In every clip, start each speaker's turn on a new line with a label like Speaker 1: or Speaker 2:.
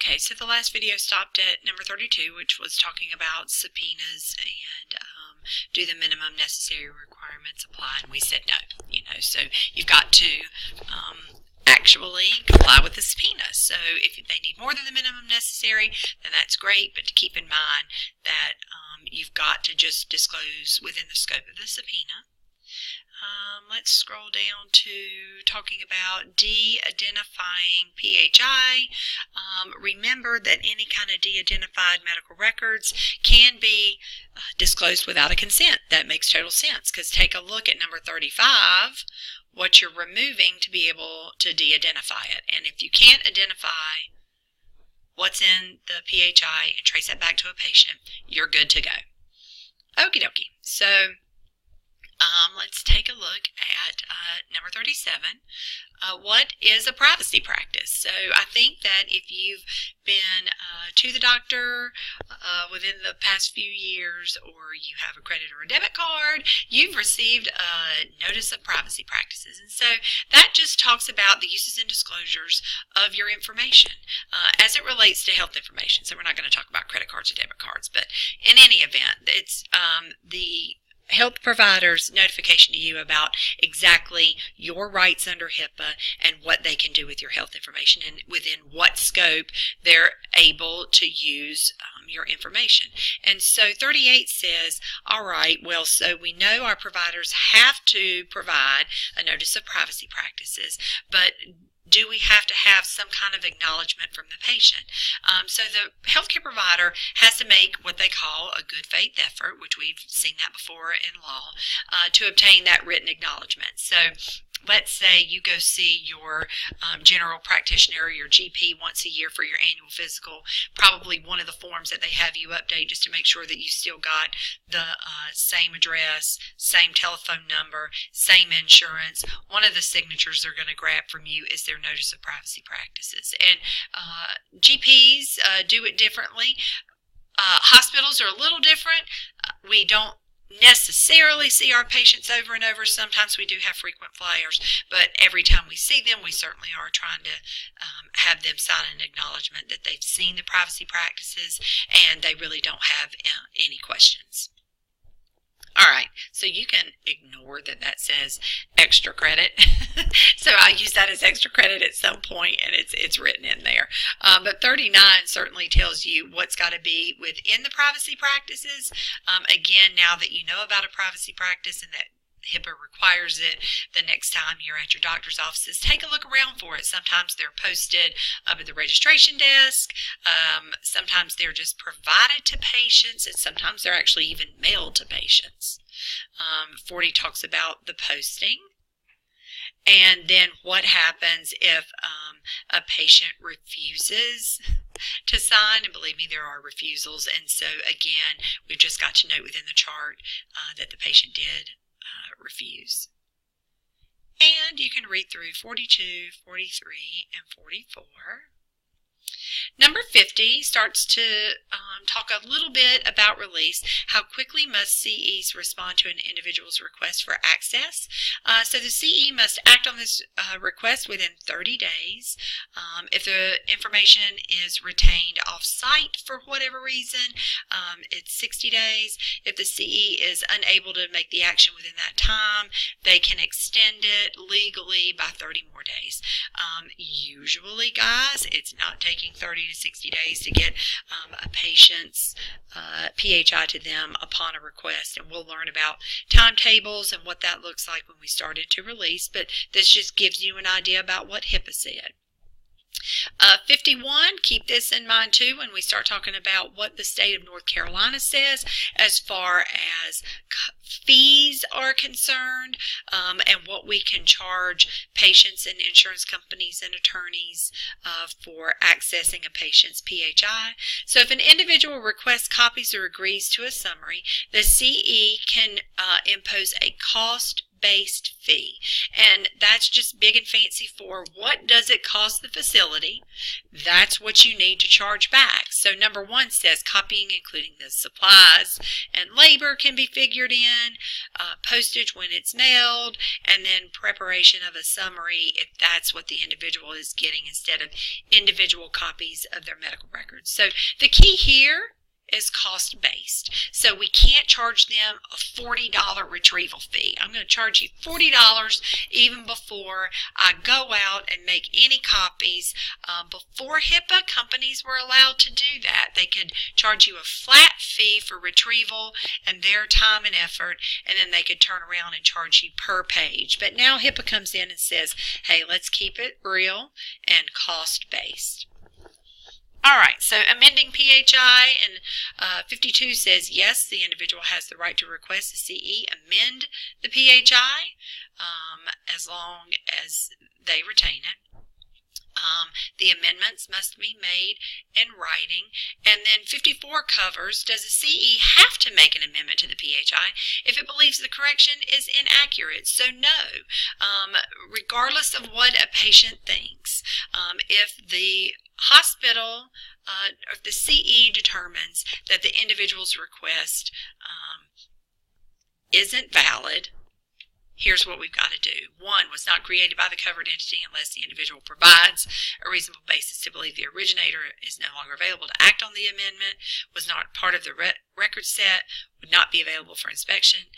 Speaker 1: Okay, so the last video stopped at number 32, which was talking about subpoenas and do the minimum necessary requirements apply, and we said no, so you've got to actually comply with the subpoena. So if they need more than the minimum necessary, then that's great, but to keep in mind that you've got to just disclose within the scope of the subpoena. Let's scroll down to talking about de-identifying PHI. Remember that any kind of de-identified medical records can be disclosed without a consent. That makes total sense, because take a look at number 35, what you're removing to be able to de-identify it. And if you can't identify what's in the PHI and trace that back to a patient, you're good to go. Okie dokie. So let's take a look at number 37. What is a privacy practice? So I think that if you've been to the doctor within the past few years, or you have a credit or a debit card, you've received a notice of privacy practices. And so that just talks about the uses and disclosures of your information as it relates to health information. So we're not going to talk about credit cards or debit cards, but in any event, it's the health provider's notification to you about exactly your rights under Hipaa and what they can do with your health information and within what scope they're able to use your information. And so 38 says, all right, well, so we know our providers have to provide a notice of privacy practices, but do we have to have some kind of acknowledgement from the patient? So the healthcare provider has to make what they call a good faith effort, which we've seen that before in law, to obtain that written acknowledgement. So let's say you go see your general practitioner or your GP once a year for your annual physical. Probably one of the forms that they have you update just to make sure that you still got the same address, same telephone number, same insurance. One of the signatures they're going to grab from you is their notice of privacy practices. And GPs do it differently. Hospitals are a little different. We don't necessarily see our patients over and over. Sometimes we do have frequent flyers, but every time we see them, we certainly are trying to have them sign an acknowledgement that they've seen the privacy practices and they really don't have any questions. All right, so you can ignore that says extra credit. So I'll use that as extra credit at some point, and it's written in there. But 39 certainly tells you what's got to be within the privacy practices. Again, now that you know about a privacy practice and that Hipaa requires it, the next time you're at your doctor's offices, take a look around for it. Sometimes they're posted up at the registration desk. Sometimes they're just provided to patients, and sometimes they're actually even mailed to patients. 40 talks about the posting. And then what happens if a patient refuses to sign? And believe me, there are refusals. And so again, we've just got to note within the chart that the patient did refuse. And you can read through 42, 43, and 44. Number 50 starts to talk a little bit about release. How quickly must CEs respond to an individual's request for access? So the CE must act on this request within 30 days. If the information is retained off-site for whatever reason, it's 60 days. If the CE is unable to make the action within that time, they can extend it legally by 30 more days. Usually, guys, it's not taking 30 to 60 days to get a patient's PHI to them upon a request, and we'll learn about timetables and what that looks like when we started to release, but this just gives you an idea about what Hipaa said. 51, keep this in mind too when we start talking about what the state of North Carolina says as far as fees are concerned, and what we can charge patients and insurance companies and attorneys for accessing a patient's PHI. So if an individual requests copies or agrees to a summary, the CE can impose a cost-based fee, and that's just big and fancy for what does it cost the facility. That's what you need to charge back. So number 1 says copying, including the supplies and labor, can be figured in, postage when it's mailed, and then preparation of a summary if that's what the individual is getting instead of individual copies of their medical records. So the key here is cost-based. So we can't charge them a $40 retrieval fee. I'm going to charge you $40 even before I go out and make any copies. Before HIPAA, companies were allowed to do that. They could charge you a flat fee for retrieval and their time and effort, and then they could turn around and charge you per page. But now HIPAA comes in and says, hey, let's keep it real and cost-based. All right, so amending PHI, and 52 says, yes, the individual has the right to request the CE amend the PHI as long as they retain it. The amendments must be made in writing. And then 54 covers, does the CE have to make an amendment to the PHI if it believes the correction is inaccurate? So no, regardless of what a patient thinks, if the hospital, if the CE determines that the individual's request isn't valid, here's what we've got to do. 1, was not created by the covered entity unless the individual provides a reasonable basis to believe the originator is no longer available to act on the amendment, was not part of the record set, would not be available for inspection,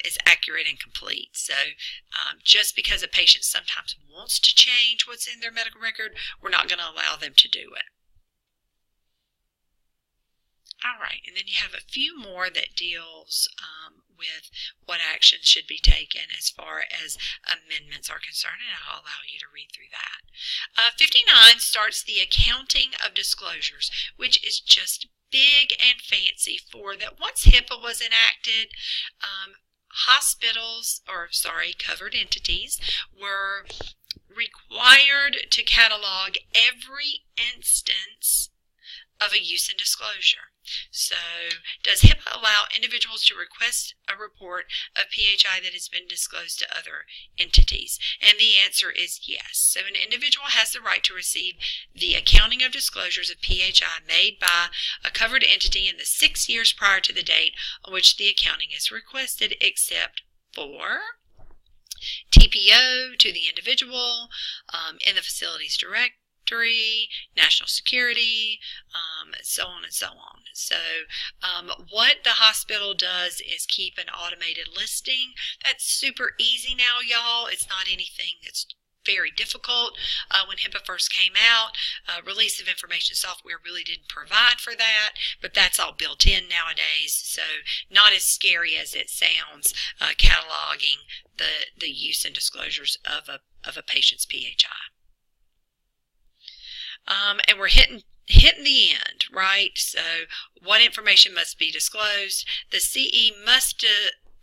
Speaker 1: is accurate and complete. So just because a patient sometimes wants to change what's in their medical record, we're not going to allow them to do it. All right, and then you have a few more that deals with what actions should be taken as far as amendments are concerned, and I'll allow you to read through that. 59 starts the accounting of disclosures, which is just big and fancy for that once HIPAA was enacted, covered entities were required to catalog every instance of a use and disclosure. So, does HIPAA allow individuals to request a report of PHI that has been disclosed to other entities? And the answer is yes. So, an individual has the right to receive the accounting of disclosures of PHI made by a covered entity in the 6 years prior to the date on which the accounting is requested, except for TPO to the individual, in the facility's directory, national security, so on and so on. So what the hospital does is keep an automated listing. That's super easy now, y'all. It's not anything that's very difficult. When HIPAA first came out, release of information software really didn't provide for that, but that's all built in nowadays, so not as scary as it sounds, cataloging the use and disclosures of a patient's PHI. And we're hitting the end, right? So what information must be disclosed? The CE must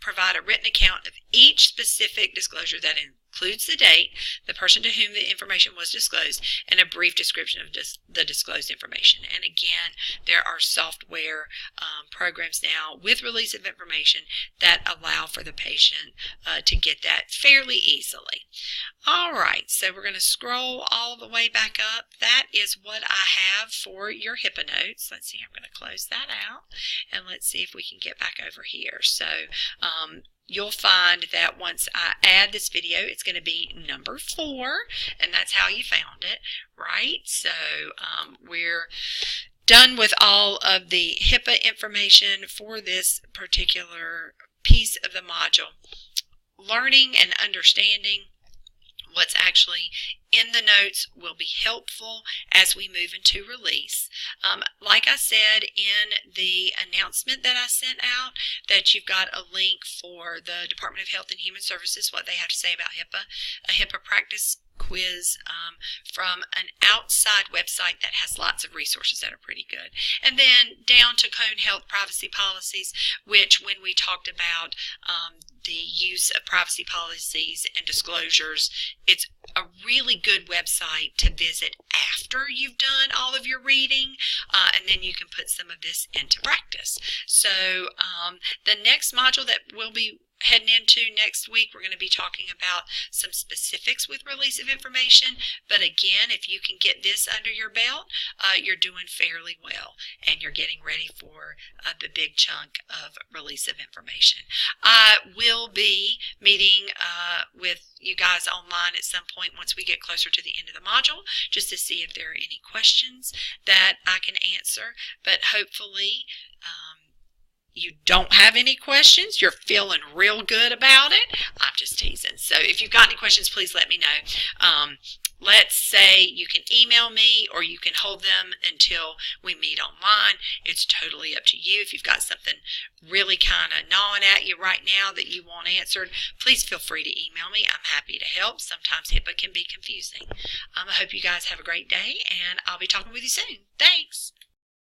Speaker 1: provide a written account of each specific disclosure that includes the date, the person to whom the information was disclosed, and a brief description of the disclosed information. And again, there are software programs now with release of information that allow for the patient to get that fairly easily. All right, so we're going to scroll all the way back up. That is what I have for your HIPAA notes. Let's see, I'm going to close that out, and let's see if we can get back over here. So you'll find that once I add this video, it's going to be number 4, and that's how you found it, right? So we're done with all of the HIPAA information for this particular piece of the module. Learning and understanding what's actually in the notes will be helpful as we move into release. Like I said in the announcement that I sent out, that you've got a link for the Department of Health and Human Services, what they have to say about HIPAA, a HIPAA practice quiz from an outside website that has lots of resources that are pretty good. And then down to Cone Health privacy policies, which when we talked about the use of privacy policies and disclosures, it's a really good website to visit after you've done all of your reading, and then you can put some of this into practice. So the next module that we'll be heading into next week, we're going to be talking about some specifics with release of information. But again, if you can get this under your belt, you're doing fairly well, and you're getting ready for the big chunk of release of information. I will be meeting with you guys online at some point once we get closer to the end of the module, just to see if there are any questions that I can answer. But hopefully you don't have any questions. You're feeling real good about it. I'm just teasing. So if you've got any questions, please let me know. Let's say you can email me, or you can hold them until we meet online. It's totally up to you. If you've got something really kind of gnawing at you right now that you want answered, please feel free to email me. I'm happy to help. Sometimes HIPAA can be confusing. I hope you guys have a great day, and I'll be talking with you soon. Thanks.